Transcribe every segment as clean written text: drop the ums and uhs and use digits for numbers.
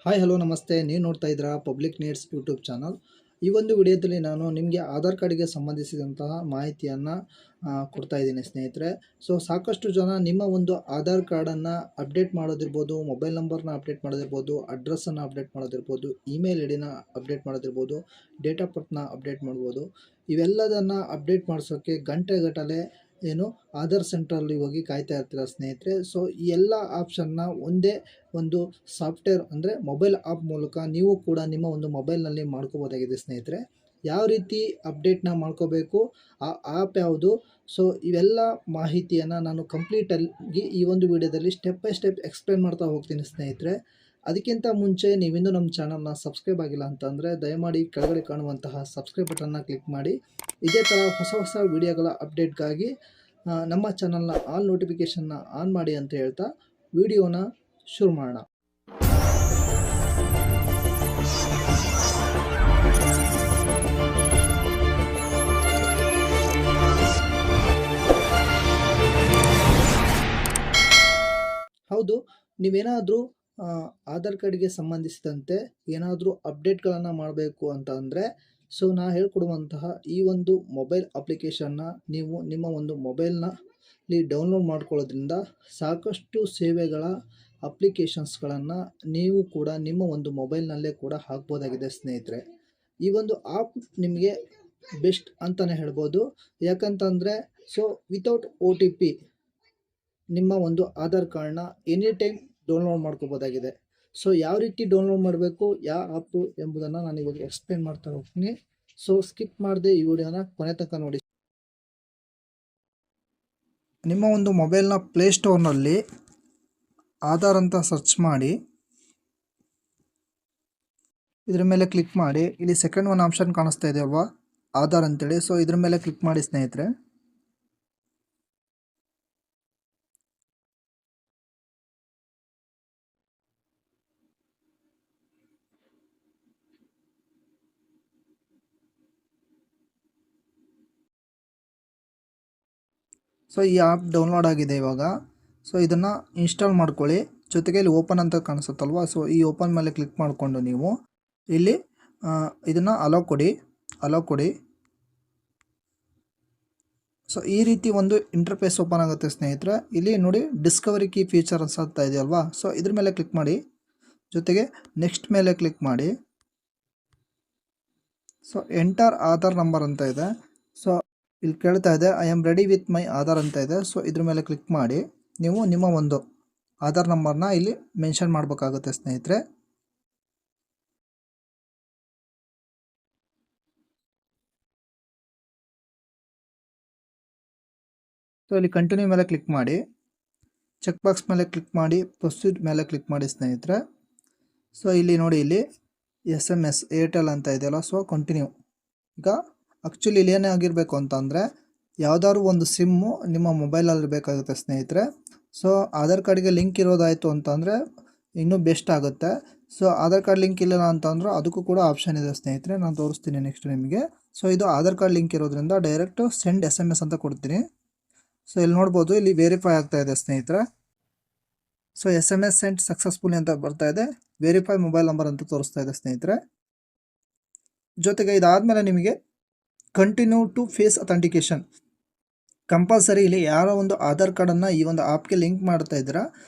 Hi hello ನಮಸ್ತೆ. ನೀವು ನೋಡ್ತಾ ಇದ್ದೀರಾ ಪಬ್ಲಿಕ್ ನೀಡ್ಸ್ ಯೂಟ್ಯೂಬ್ ಚಾನಲ್. ಈ ಒಂದು ವಿಡಿಯೋದಲ್ಲಿ ನಾನು ನಿಮಗೆ ಆಧಾರ್ ಕಾರ್ಡ್ಗೆ ಸಂಬಂಧಿಸಿದಂತಹ ಮಾಹಿತಿಯನ್ನು ಕೊಡ್ತಾ ಇದ್ದೀನಿ ಸ್ನೇಹಿತರೆ. ಸೊ ಸಾಕಷ್ಟು ಜನ ನಿಮ್ಮ ಒಂದು ಆಧಾರ್ ಕಾರ್ಡನ್ನು ಅಪ್ಡೇಟ್ ಮಾಡೋದಿರ್ಬೋದು, ಮೊಬೈಲ್ ನಂಬರ್ನ ಅಪ್ಡೇಟ್ ಮಾಡೋದಿರ್ಬೋದು, ಅಡ್ರೆಸ್ಸನ್ನು ಅಪ್ಡೇಟ್ ಮಾಡೋದಿರ್ಬೋದು, ಇಮೇಲ್ ಐ ಡಿನ ಅಪ್ಡೇಟ್ ಮಾಡೋದಿರ್ಬೋದು, ಡೇಟ್ ಆಫ್ ಬರ್ತ್ನ ಅಪ್ಡೇಟ್ ಮಾಡ್ಬೋದು. ಇವೆಲ್ಲದನ್ನು ಅಪ್ಡೇಟ್ ಮಾಡಿಸೋಕ್ಕೆ ಗಂಟೆಗಟ್ಟಲೆ ಆಧಾರ್ ಸೆಂಟ್ರಲ್ಲಿ ಹೋಗಿ ಕಾಯ್ತಾ ಇರ್ತೀರ ಸ್ನೇಹಿತರೆ. ಸೊ ಈ ಎಲ್ಲ ಆಪ್ಷನ್ನ ಒಂದೇ ಒಂದು ಸಾಫ್ಟ್ವೇರ್ ಅಂದರೆ ಮೊಬೈಲ್ ಆ್ಯಪ್ ಮೂಲಕ ನೀವು ಕೂಡ ನಿಮ್ಮ ಒಂದು ಮೊಬೈಲ್ನಲ್ಲಿ ಮಾಡ್ಕೋಬೋದಾಗಿದೆ ಸ್ನೇಹಿತರೆ. ಯಾವ ರೀತಿ ಅಪ್ಡೇಟ್ನ ಮಾಡ್ಕೋಬೇಕು, ಆ ಆ್ಯಪ್ ಯಾವುದು, ಸೊ ಇವೆಲ್ಲ ಮಾಹಿತಿಯನ್ನು ನಾನು ಕಂಪ್ಲೀಟಾಗಿ ಈ ಒಂದು ವಿಡಿಯೋದಲ್ಲಿ ಸ್ಟೆಪ್ ಬೈ ಸ್ಟೆಪ್ ಎಕ್ಸ್ಪ್ಲೇನ್ ಮಾಡ್ತಾ ಹೋಗ್ತೀನಿ ಸ್ನೇಹಿತರೆ. ಅದಕ್ಕಿಂತ ಮುಂಚೆ ನೀವಿನ್ನೂ ನಮ್ಮ ಚಾನಲ್ನ ಸಬ್ಸ್ಕ್ರೈಬ್ ಆಗಿಲ್ಲ ಅಂತಂದರೆ ದಯಮಾಡಿ ಕೆಳಗಡೆ ಕಾಣುವಂತಹ ಸಬ್ಸ್ಕ್ರೈಬ್ ಬಟನ್ನ ಕ್ಲಿಕ್ ಮಾಡಿ. ಇದೇ ಥರ ಹೊಸ ವಿಡಿಯೋಗಳ ಅಪ್ಡೇಟ್ಗಾಗಿ ನಮ್ಮ ಚಾನಲ್ನ ಆಲ್ ನೋಟಿಫಿಕೇಷನ್ನ ಆನ್ ಮಾಡಿ ಅಂತ ಹೇಳ್ತಾ ವಿಡಿಯೋನ ಶುರು ಮಾಡೋಣ. ಹೌದು, ನೀವೇನಾದರೂ ಆಧಾರ್ ಕಾರ್ಡ್ಗೆ ಸಂಬಂಧಿಸಿದಂತೆ ಏನಾದರೂ ಅಪ್ಡೇಟ್ಗಳನ್ನು ಮಾಡಬೇಕು ಅಂತ ಅಂದರೆ, ಸೊ ನಾ ಹೇಳ್ಕೊಡುವಂತಹ ಈ ಒಂದು ಮೊಬೈಲ್ ಅಪ್ಲಿಕೇಶನ್ನ ನೀವು ನಿಮ್ಮ ಒಂದು ಮೊಬೈಲ್ನಲ್ಲಿ ಡೌನ್ಲೋಡ್ ಮಾಡ್ಕೊಳ್ಳೋದ್ರಿಂದ ಸಾಕಷ್ಟು ಸೇವೆಗಳ ಅಪ್ಲಿಕೇಶನ್ಸ್ಗಳನ್ನು ನೀವು ಕೂಡ ನಿಮ್ಮ ಒಂದು ಮೊಬೈಲ್ನಲ್ಲೇ ಕೂಡ ಹಾಕ್ಬೋದಾಗಿದೆ ಸ್ನೇಹಿತರೆ. ಈ ಒಂದು ಆ್ಯಪ್ ನಿಮಗೆ ಬೆಸ್ಟ್ ಅಂತಲೇ ಹೇಳ್ಬೋದು. ಯಾಕಂತಂದರೆ ಸೊ ವಿತೌಟ್ OTP ನಿಮ್ಮ ಒಂದು ಆಧಾರ್ ಕಾರ್ಡ್ನ ಎನಿ ಟೈಮ್ ಡೌನ್ಲೋಡ್ ಮಾಡ್ಕೋಬೋದಾಗಿದೆ. ಸೊ ಯಾವ ರೀತಿ ಡೌನ್ಲೋಡ್ ಮಾಡಬೇಕು, ಯಾವ ಆ್ಯಪು ಎಂಬುದನ್ನು ನಾನು ಇವಾಗ ಎಕ್ಸ್ಪ್ಲೇನ್ ಮಾಡ್ತಾ ಹೋಗ್ತೀನಿ. ಸೊ ಸ್ಕಿಪ್ ಮಾಡದೆ ಈ ವಿಡಿಯೋನ ಕೊನೆ ತನಕ ನೋಡಿ. ನಿಮ್ಮ ಒಂದು ಮೊಬೈಲ್ನ ಪ್ಲೇಸ್ಟೋರ್ನಲ್ಲಿ ಆಧಾರ್ ಅಂತ ಸರ್ಚ್ ಮಾಡಿ ಇದ್ರ ಮೇಲೆ ಕ್ಲಿಕ್ ಮಾಡಿ. ಇಲ್ಲಿ ಸೆಕೆಂಡ್ ಒನ್ ಆಪ್ಷನ್ ಕಾಣಿಸ್ತಾ ಇದೆ ಅಲ್ವಾ, ಆಧಾರ್ ಅಂತೇಳಿ. ಸೊ ಇದ್ರ ಮೇಲೆ ಕ್ಲಿಕ್ ಮಾಡಿ ಸ್ನೇಹಿತರೆ. ಸೊ ಈ ಆ್ಯಪ್ ಡೌನ್ಲೋಡ್ ಆಗಿದೆ ಇವಾಗ. ಸೊ ಇದನ್ನು ಇನ್ಸ್ಟಾಲ್ ಮಾಡ್ಕೊಳ್ಳಿ. ಜೊತೆಗೆ ಇಲ್ಲಿ ಓಪನ್ ಅಂತ ಕಾಣಿಸುತ್ತಲ್ವ, ಸೊ ಈ ಓಪನ್ ಮೇಲೆ ಕ್ಲಿಕ್ ಮಾಡಿಕೊಂಡು ನೀವು ಇಲ್ಲಿ ಇದನ್ನು ಅಲೋ ಕೊಡಿ. ಸೊ ಈ ರೀತಿ ಒಂದು ಇಂಟರ್ಫೇಸ್ ಓಪನ್ ಆಗುತ್ತೆ ಸ್ನೇಹಿತರೆ. ಇಲ್ಲಿ ನೋಡಿ ಡಿಸ್ಕವರಿ ಕೀ ಫೀಚರ್ ಅನ್ಸುತ್ತಾ ಇದೆಯಲ್ವಾ, ಸೊ ಇದ್ರ ಮೇಲೆ ಕ್ಲಿಕ್ ಮಾಡಿ. ಜೊತೆಗೆ ನೆಕ್ಸ್ಟ್ ಮೇಲೆ ಕ್ಲಿಕ್ ಮಾಡಿ. ಸೊ ಎಂಟರ್ ಆಧಾರ್ ನಂಬರ್ ಅಂತ ಇದೆ. ಸೊ ಇಲ್ಲಿ ಕೇಳ್ತಾ ಇದೆ I am ready with my Aadhaar ಅಂತ ಇದೆ. ಸೊ ಇದ್ರ ಮೇಲೆ ಕ್ಲಿಕ್ ಮಾಡಿ ನೀವು ನಿಮ್ಮ ಒಂದು ಆಧಾರ್ ನಂಬರ್ನ ಇಲ್ಲಿ ಮೆನ್ಷನ್ ಮಾಡಬೇಕಾಗುತ್ತೆ ಸ್ನೇಹಿತರೆ. ಸೊ ಇಲ್ಲಿ ಕಂಟಿನ್ಯೂ ಮೇಲೆ ಕ್ಲಿಕ್ ಮಾಡಿ, ಚೆಕ್ ಬಾಕ್ಸ್ ಮೇಲೆ ಕ್ಲಿಕ್ ಮಾಡಿ, ಪ್ರೊಸೀಡ್ ಮೇಲೆ ಕ್ಲಿಕ್ ಮಾಡಿ ಸ್ನೇಹಿತರೆ. ಸೊ ಇಲ್ಲಿ ನೋಡಿ, ಇಲ್ಲಿ SMS ಏರ್ಟೆಲ್ ಅಂತ ಇದೆಯಲ್ಲ, ಸೊ ಕಂಟಿನ್ಯೂ. ಈಗ ಆ್ಯಕ್ಚುಲಿ ಇಲ್ಲಿ ಏನೇ ಆಗಿರಬೇಕು ಅಂತಂದರೆ ಯಾವುದಾದ್ರು ಒಂದು ಸಿಮ್ಮು ನಿಮ್ಮ ಮೊಬೈಲಲ್ಲಿ ಬೇಕಾಗುತ್ತೆ ಸ್ನೇಹಿತರೆ. ಸೊ ಆಧಾರ್ ಕಾರ್ಡ್ಗೆ ಲಿಂಕ್ ಇರೋದಾಯಿತು ಅಂತಂದರೆ ಇನ್ನೂ ಬೆಸ್ಟ್ ಆಗುತ್ತೆ. ಸೊ ಆಧಾರ್ ಕಾರ್ಡ್ ಲಿಂಕ್ ಇಲ್ಲ ಅಂತಂದ್ರೆ ಅದಕ್ಕೂ ಕೂಡ ಆಪ್ಷನ್ ಇದೆ ಸ್ನೇಹಿತರೆ, ನಾನು ತೋರಿಸ್ತೀನಿ ನೆಕ್ಸ್ಟ್ ನಿಮಗೆ. ಸೊ ಇದು ಆಧಾರ್ ಕಾರ್ಡ್ ಲಿಂಕ್ ಇರೋದ್ರಿಂದ ಡೈರೆಕ್ಟು ಸೆಂಡ್ SMS ಅಂತ ಕೊಡ್ತೀನಿ. ಸೊ ಇಲ್ಲಿ ನೋಡ್ಬೋದು, ಇಲ್ಲಿ ವೆರಿಫೈ ಆಗ್ತಾ ಇದೆ ಸ್ನೇಹಿತರೆ. ಸೊ SMS ಸೆಂಟ್ ಸಕ್ಸಸ್ಫುಲಿ ಅಂತ ಬರ್ತಾ ಇದೆ, ವೆರಿಫೈ ಮೊಬೈಲ್ ನಂಬರ್ ಅಂತ ತೋರಿಸ್ತಾ ಇದೆ ಸ್ನೇಹಿತರೆ. ಜೊತೆಗೆ ಇದಾದಮೇಲೆ ನಿಮಗೆ continue to face authentication compulsory. ಇಲ್ಲಿ ಯಾರೋ ಒಂದು ಆಧಾರ್ ಕಾರ್ಡನ್ನು ಈ ಒಂದು ಆ್ಯಪ್ಗೆ ಲಿಂಕ್ ಮಾಡ್ತಾ ಇದ್ದೀರಾ,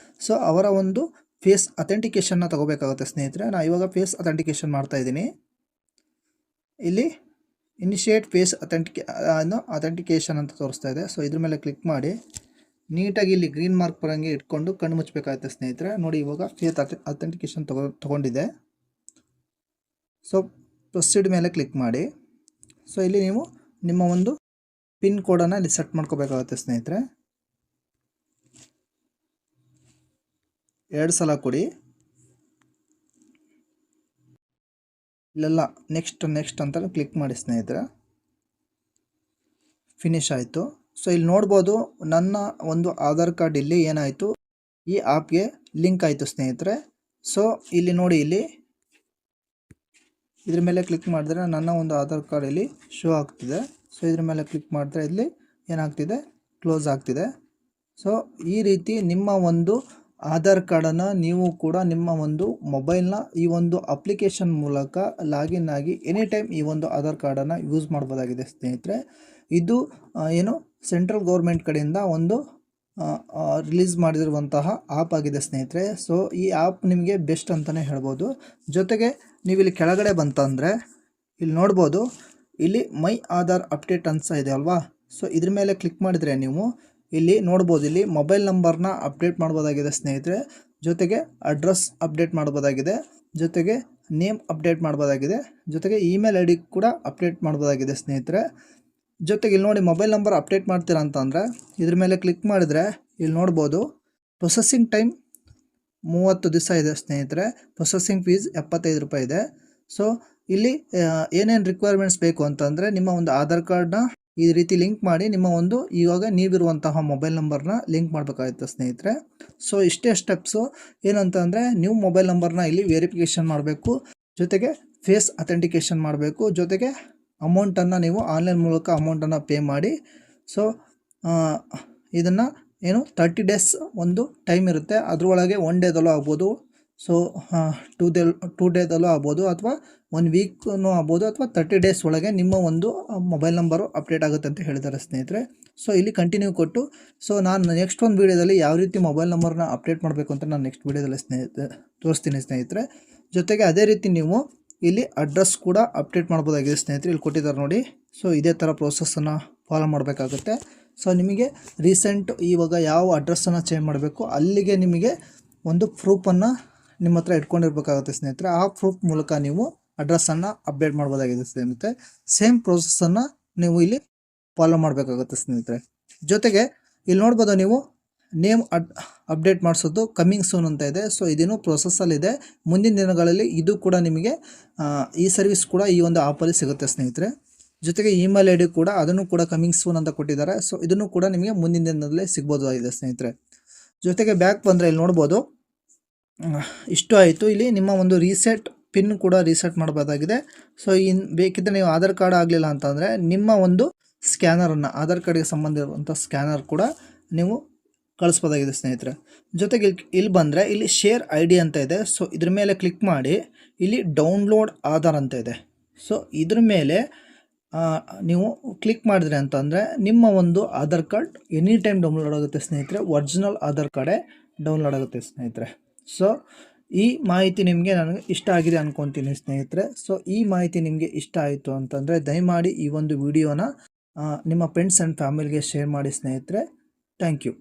ಸೊ ಅವರ ಒಂದು ಫೇಸ್ ಅಥೆಂಟಿಕೇಶನ್ನ ತಗೋಬೇಕಾಗುತ್ತೆ ಸ್ನೇಹಿತರೆ. ನಾನು ಇವಾಗ ಫೇಸ್ ಅಥೆಂಟಿಕೇಶನ್ ಮಾಡ್ತಾ ಇದ್ದೀನಿ. ಇಲ್ಲಿ ಇನಿಷಿಯೇಟ್ ಫೇಸ್ ಅಥೆಂಟಿಕೇಶನ್ ಅಂತ ತೋರಿಸ್ತಾ ಇದೆ. ಸೊ ಇದ್ರ ಮೇಲೆ ಕ್ಲಿಕ್ ಮಾಡಿ ನೀಟಾಗಿ ಇಲ್ಲಿ ಗ್ರೀನ್ ಮಾರ್ಕ್ ಬರೋಂಗೆ ಇಟ್ಕೊಂಡು ಕಣ್ಣು ಮುಚ್ಚಬೇಕಾಗುತ್ತೆ ಸ್ನೇಹಿತರೆ. ನೋಡಿ ಇವಾಗ ಫೇಸ್ ಅಥೆಂಟಿಕೇಶನ್ ತಗೊಂಡಿದೆ. ಸೊ ಪ್ರೊಸೀಡ್ ಮೇಲೆ ಕ್ಲಿಕ್ ಮಾಡಿ. ಸೊ ಇಲ್ಲಿ ನೀವು ನಿಮ್ಮ ಒಂದು ಪಿನ್ ಕೋಡನ್ನು ಇಲ್ಲಿ ಸೆಟ್ ಮಾಡ್ಕೋಬೇಕಾಗುತ್ತೆ ಸ್ನೇಹಿತರೆ. 2 ಸಲ ಕೊಡಿ. ಇಲ್ಲೆಲ್ಲ ನೆಕ್ಸ್ಟ್ ಅಂತ ಕ್ಲಿಕ್ ಮಾಡಿ ಸ್ನೇಹಿತರೆ. ಫಿನಿಶ್ ಆಯಿತು. ಸೊ ಇಲ್ಲಿ ನೋಡ್ಬೋದು, ನನ್ನ ಒಂದು ಆಧಾರ್ ಕಾರ್ಡ್ ಇಲ್ಲಿ ಏನಾಯಿತು, ಈ ಆ್ಯಪ್ಗೆ ಲಿಂಕ್ ಆಯಿತು ಸ್ನೇಹಿತರೆ. ಸೊ ಇಲ್ಲಿ ನೋಡಿ, ಇಲ್ಲಿ ಇದ್ರ ಮೇಲೆ ಕ್ಲಿಕ್ ಮಾಡಿದ್ರೆ ನನ್ನ ಒಂದು ಆಧಾರ್ ಕಾರ್ಡ್ ಇಲ್ಲಿ ಶೋ ಆಗ್ತಿದೆ. ಸೊ ಇದ್ರ ಮೇಲೆ ಕ್ಲಿಕ್ ಮಾಡಿದ್ರೆ ಇಲ್ಲಿ ಏನಾಗ್ತಿದೆ, ಕ್ಲೋಸ್ ಆಗ್ತಿದೆ. ಸೊ ಈ ರೀತಿ ನಿಮ್ಮ ಒಂದು ಆಧಾರ್ ಕಾರ್ಡನ್ನು ನೀವು ಕೂಡ ನಿಮ್ಮ ಒಂದು ಮೊಬೈಲ್ನ ಈ ಒಂದು ಅಪ್ಲಿಕೇಶನ್ ಮೂಲಕ ಲಾಗಿನ್ ಆಗಿ ಎನಿ ಟೈಮ್ ಈ ಒಂದು ಆಧಾರ್ ಕಾರ್ಡನ್ನು ಯೂಸ್ ಮಾಡ್ಬೋದಾಗಿದೆ ಸ್ನೇಹಿತರೆ. ಇದು ಏನು ಸೆಂಟ್ರಲ್ ಗೌರ್ಮೆಂಟ್ ಕಡೆಯಿಂದ ಒಂದು ರಿಲೀಸ್ ಮಾಡಿರುವಂತಹ ಆ್ಯಪ್ ಆಗಿದೆ ಸ್ನೇಹಿತರೆ. ಸೊ ಈ ಆ್ಯಪ್ ನಿಮಗೆ ಬೆಸ್ಟ್ ಅಂತಲೇ ಹೇಳ್ಬೋದು. ಜೊತೆಗೆ ನೀವು ಇಲ್ಲಿ ಕೆಳಗಡೆ ಬಂತಂದರೆ ಇಲ್ಲಿ ನೋಡ್ಬೋದು, ಇಲ್ಲಿ ಮೈ ಆಧಾರ್ ಅಪ್ಡೇಟ್ ಅಂತ ಇದೆ ಅಲ್ವಾ. ಸೊ ಇದ್ರ ಮೇಲೆ ಕ್ಲಿಕ್ ಮಾಡಿದರೆ ನೀವು ಇಲ್ಲಿ ನೋಡ್ಬೋದು, ಇಲ್ಲಿ ಮೊಬೈಲ್ ನಂಬರ್ನ ಅಪ್ಡೇಟ್ ಮಾಡ್ಬೋದಾಗಿದೆ ಸ್ನೇಹಿತರೆ. ಜೊತೆಗೆ ಅಡ್ರೆಸ್ ಅಪ್ಡೇಟ್ ಮಾಡ್ಬೋದಾಗಿದೆ, ಜೊತೆಗೆ ನೇಮ್ ಅಪ್ಡೇಟ್ ಮಾಡ್ಬೋದಾಗಿದೆ, ಜೊತೆಗೆ ಇಮೇಲ್ ಐ ಡಿ ಕೂಡ ಅಪ್ಡೇಟ್ ಮಾಡ್ಬೋದಾಗಿದೆ ಸ್ನೇಹಿತರೆ. ಜೊತೆಗೆ ಇಲ್ಲಿ ನೋಡಿ, ಮೊಬೈಲ್ ನಂಬರ್ ಅಪ್ಡೇಟ್ ಮಾಡ್ತೀರಾ ಅಂತಂದರೆ ಇದ್ರ ಮೇಲೆ ಕ್ಲಿಕ್ ಮಾಡಿದರೆ ಇಲ್ಲಿ ನೋಡ್ಬೋದು, ಪ್ರೊಸೆಸಿಂಗ್ ಟೈಮ್ 30 ದಿವಸ ಇದೆ ಸ್ನೇಹಿತರೆ. ಪ್ರೊಸೆಸಿಂಗ್ ಫೀಸ್ 75 ರೂಪಾಯಿ ಇದೆ. ಸೊ ಇಲ್ಲಿ ಏನೇನು ರಿಕ್ವೈರ್ಮೆಂಟ್ಸ್ ಬೇಕು ಅಂತಂದರೆ ನಿಮ್ಮ ಒಂದು ಆಧಾರ್ ಕಾರ್ಡ್ನ ಈ ರೀತಿ ಲಿಂಕ್ ಮಾಡಿ ನಿಮ್ಮ ಒಂದು ಇವಾಗ ನೀವಿರುವಂತಹ ಮೊಬೈಲ್ ನಂಬರ್ನ ಲಿಂಕ್ ಮಾಡಬೇಕಾಗುತ್ತೆ ಸ್ನೇಹಿತರೆ. ಸೊ ಇಷ್ಟೇ ಸ್ಟೆಪ್ಸು. ಏನಂತ ಅಂದರೆ ನೀವು ಮೊಬೈಲ್ ನಂಬರ್ನ ಇಲ್ಲಿ ವೆರಿಫಿಕೇಷನ್ ಮಾಡಬೇಕು, ಜೊತೆಗೆ ಫೇಸ್ ಅಥೆಂಟಿಕೇಷನ್ ಮಾಡಬೇಕು, ಜೊತೆಗೆ ಅಮೌಂಟನ್ನು ನೀವು ಆನ್ಲೈನ್ ಮೂಲಕ ಅಮೌಂಟನ್ನು ಪೇ ಮಾಡಿ. ಸೊ ಇದನ್ನು ಏನು 30 ಡೇಸ್ ಒಂದು ಟೈಮ್ ಇರುತ್ತೆ, ಅದರೊಳಗೆ 1 ಡೇದಲ್ಲೂ ಆಗ್ಬೋದು, ಸೊ 2 ಡೇದಲ್ಲೂ ಆಗ್ಬೋದು, ಅಥವಾ 1 ವೀಕ್ನೂ ಆಗ್ಬೋದು, ಅಥವಾ 30 ಡೇಸ್ ಒಳಗೆ ನಿಮ್ಮ ಒಂದು ಮೊಬೈಲ್ ನಂಬರು ಅಪ್ಡೇಟ್ ಆಗುತ್ತೆ ಅಂತ ಹೇಳಿದ್ದಾರೆ ಸ್ನೇಹಿತರೆ. ಸೊ ಇಲ್ಲಿ ಕಂಟಿನ್ಯೂ ಕೊಟ್ಟು, ಸೊ ನಾನು ನೆಕ್ಸ್ಟ್ ಒಂದು ವೀಡಿಯೋದಲ್ಲಿ ಯಾವ ರೀತಿ ಮೊಬೈಲ್ ನಂಬರ್ನ ಅಪ್ಡೇಟ್ ಮಾಡಬೇಕು ಅಂತ ನಾನು ನೆಕ್ಸ್ಟ್ ವೀಡಿಯೋದಲ್ಲಿ ತೋರಿಸ್ತೀನಿ ಸ್ನೇಹಿತರೆ. ಜೊತೆಗೆ ಅದೇ ರೀತಿ ನೀವು ಇಲ್ಲಿ ಅಡ್ರೆಸ್ ಕೂಡ ಅಪ್ಡೇಟ್ ಮಾಡ್ಬೋದಾಗಿದೆ ಸ್ನೇಹಿತರೆ. ಇಲ್ಲಿ ಕೊಟ್ಟಿದ್ದಾರೆ ನೋಡಿ. ಸೊ ಇದೇ ಥರ ಪ್ರೋಸೆಸ್ಸನ್ನು ಫಾಲೋ ಮಾಡಬೇಕಾಗುತ್ತೆ. ಸೊ ನಿಮಗೆ ರೀಸೆಂಟ್ ಇವಾಗ ಯಾವ ಅಡ್ರೆಸ್ಸನ್ನು ಚೇಂಜ್ ಮಾಡಬೇಕು ಅಲ್ಲಿಗೆ ನಿಮಗೆ ಒಂದು ಪ್ರೂಫನ್ನು ನಿಮ್ಮ ಹತ್ರ ಇಟ್ಕೊಂಡಿರ್ಬೇಕಾಗುತ್ತೆ ಸ್ನೇಹಿತರೆ. ಆ ಪ್ರೂಫ್ ಮೂಲಕ ನೀವು ಅಡ್ರೆಸ್ಸನ್ನು ಅಪ್ಡೇಟ್ ಮಾಡ್ಬೋದಾಗಿದೆ ಸ್ನೇಹಿತರೆ. ಸೇಮ್ ಪ್ರೋಸೆಸ್ಸನ್ನು ನೀವು ಇಲ್ಲಿ ಫಾಲೋ ಮಾಡಬೇಕಾಗುತ್ತೆ ಸ್ನೇಹಿತರೆ. ಜೊತೆಗೆ ಇಲ್ಲಿ ನೋಡ್ಬೋದು ನೀವು ನೇಮ್ ಅಪ್ಡೇಟ್ ಮಾಡಿಸೋದು ಕಮ್ಮಿಂಗ್ ಸೂನ್ ಅಂತ ಇದೆ. ಸೊ ಇದೇನು ಪ್ರೊಸೆಸ್ಸಲ್ಲಿದೆ. ಮುಂದಿನ ದಿನಗಳಲ್ಲಿ ಇದು ಕೂಡ ನಿಮಗೆ ಈ ಸರ್ವಿಸ್ ಕೂಡ ಈ ಒಂದು ಆ್ಯಪಲ್ಲಿ ಸಿಗುತ್ತೆ ಸ್ನೇಹಿತರೆ. ಜೊತೆಗೆ ಇಮೇಲ್ ಐ ಡಿ ಕೂಡ ಅದನ್ನು ಕೂಡ ಕಮ್ಮಿಂಗ್ ಸೂನ್ ಅಂತ ಕೊಟ್ಟಿದ್ದಾರೆ. ಸೊ ಇದನ್ನು ಕೂಡ ನಿಮಗೆ ಮುಂದಿನ ದಿನದಲ್ಲೇ ಸಿಗ್ಬೋದಾಗಿದೆ ಸ್ನೇಹಿತರೆ. ಜೊತೆಗೆ ಬ್ಯಾಕ್ ಬಂದರೆ ಇಲ್ಲಿ ನೋಡ್ಬೋದು, ಇಷ್ಟು ಆಯಿತು. ಇಲ್ಲಿ ನಿಮ್ಮ ಒಂದು ರೀಸೆಟ್ ಪಿನ್ ಕೂಡ ರೀಸೆಟ್ ಮಾಡಬಹುದಾಗಿದೆ. ಸೊ ಬೇಕಿದ್ದರೆ ನೀವು ಆಧಾರ್ ಕಾರ್ಡ್ ಆಗಲಿಲ್ಲ ಅಂತಂದರೆ ನಿಮ್ಮ ಒಂದು ಸ್ಕ್ಯಾನರನ್ನು, ಆಧಾರ್ ಕಾರ್ಡ್ಗೆ ಸಂಬಂಧಿಸಿರುವಂಥ ಸ್ಕ್ಯಾನರ್ ಕೂಡ ನೀವು ಕಳಿಸ್ಬೋದಾಗಿದೆ ಸ್ನೇಹಿತರೆ. ಜೊತೆಗೆ ಇಲ್ಲಿ ಬಂದರೆ ಇಲ್ಲಿ ಶೇರ್ ಐ ಡಿ ಅಂತ ಇದೆ. ಸೊ ಇದ್ರ ಮೇಲೆ ಕ್ಲಿಕ್ ಮಾಡಿ ಇಲ್ಲಿ ಡೌನ್ಲೋಡ್ ಆಧಾರ್ ಅಂತ ಇದೆ. ಸೊ ಇದ್ರ ಮೇಲೆ ನೀವು ಕ್ಲಿಕ್ ಮಾಡಿದ್ರೆ ಅಂತಂದರೆ ನಿಮ್ಮ ಒಂದು Aadhaar card any time download ಆಗುತ್ತೆ ಸ್ನೇಹಿತರೆ. ಒರಿಜಿನಲ್ ಆಧಾರ್ ಕಾರ್ಡೇ ಡೌನ್ಲೋಡ್ ಆಗುತ್ತೆ ಸ್ನೇಹಿತರೆ. ಸೊ ಈ ಮಾಹಿತಿ ನಿಮಗೆ ನನಗೆ ಇಷ್ಟ ಆಗಿದೆ ಅಂದ್ಕೊತೀನಿ ಸ್ನೇಹಿತರೆ. ಸೊ ಈ ಮಾಹಿತಿ ನಿಮಗೆ ಇಷ್ಟ ಆಯಿತು ಅಂತಂದರೆ ದಯಮಾಡಿ ಈ ಒಂದು ವಿಡಿಯೋನ ನಿಮ್ಮ ಫ್ರೆಂಡ್ಸ್ ಆ್ಯಂಡ್ ಫ್ಯಾಮಿಲಿಗೆ ಶೇರ್ ಮಾಡಿ ಸ್ನೇಹಿತರೆ. Thank you.